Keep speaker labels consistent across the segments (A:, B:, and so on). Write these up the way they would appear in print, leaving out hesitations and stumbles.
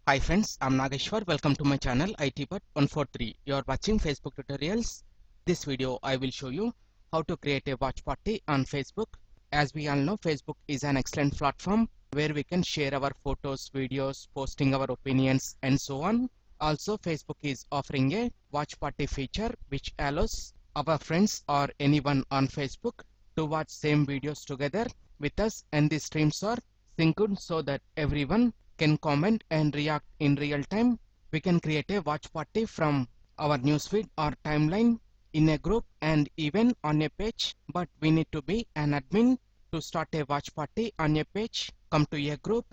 A: Hi friends, I'm Nageshwar. Welcome to my channel ITbot143. You're watching Facebook tutorials. This video I will show you how to create a watch party on Facebook. As we all know, Facebook is an excellent platform where we can share our photos, videos, posting our opinions and so on. Also, Facebook is offering a watch party feature which allows our friends or anyone on Facebook to watch same videos together with us, and the streams are synced so that everyone can comment and react in real time. We can create a watch party from our newsfeed or timeline, in a group, and even on a page, but we need to be an admin to start a watch party on a page. Come to a group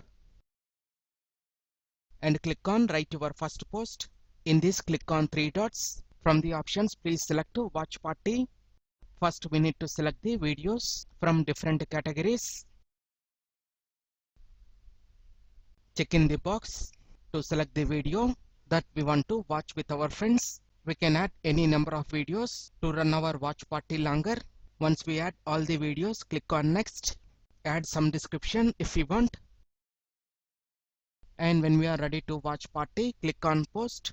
A: and click on write your first post. In this, click on three dots. From the options, please select watch party. First, we need to select the videos from different categories. Check in the box to select the video that we want to watch with our friends. We can add any number of videos to run our watch party longer. Once we add all the videos, click on next. Add some description if you want. And when we are ready to watch party, click on post.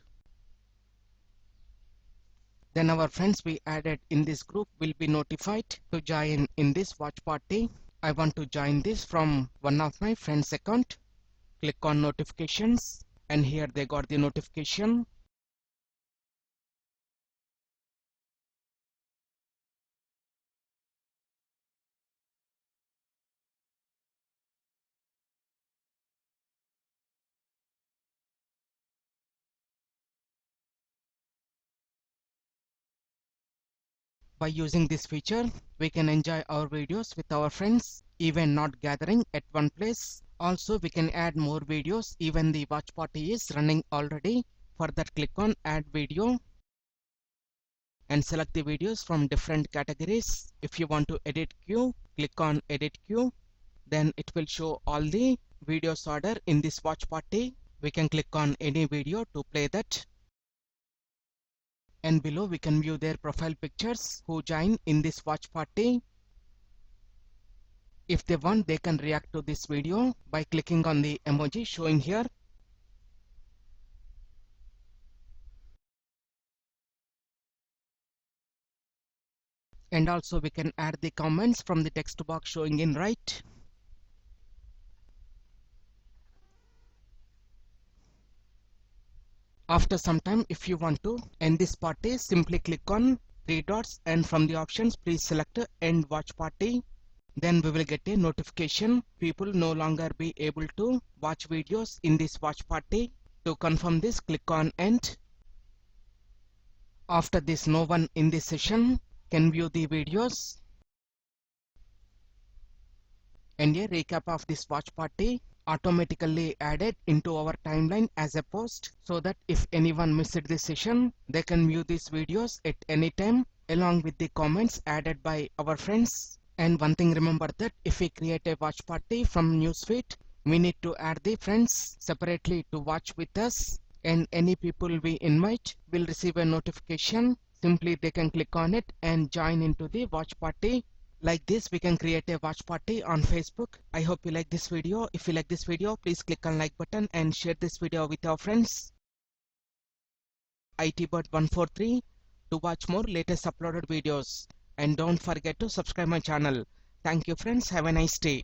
A: Then our friends we added in this group will be notified to join in this watch party. I want to join this from one of my friends' account. Click on notifications, and here they got the notification. By using this feature, we can enjoy our videos with our friends, even not gathering at one place. Also, we can add more videos even the watch party is running already. For that, click on add video and select the videos from different categories. If you want to edit queue, click on edit queue. Then it will show all the videos order in this watch party. We can click on any video to play that. And below we can view their profile pictures who join in this watch party. If they want, they can react to this video by clicking on the emoji showing here. And also we can add the comments from the text box showing in right. After some time, if you want to end this party, simply click on three dots, and from the options please select end watch party. Then we will get a notification. People no longer be able to watch videos in this watch party. To confirm this, click on end. After this, no one in this session can view the videos. And a recap of this watch party automatically added into our timeline as a post, so that if anyone missed this session, they can view these videos at any time along with the comments added by our friends. And one thing, remember that if we create a watch party from newsfeed, we need to add the friends separately to watch with us, and any people we invite will receive a notification. Simply they can click on it and join into the watch party. Like this, we can create a watch party on Facebook. I hope you like this video. If you like this video, please click on like button and share this video with your friends. ITbot143 to watch more latest uploaded videos. And don't forget to subscribe my channel. Thank you friends. Have a nice day.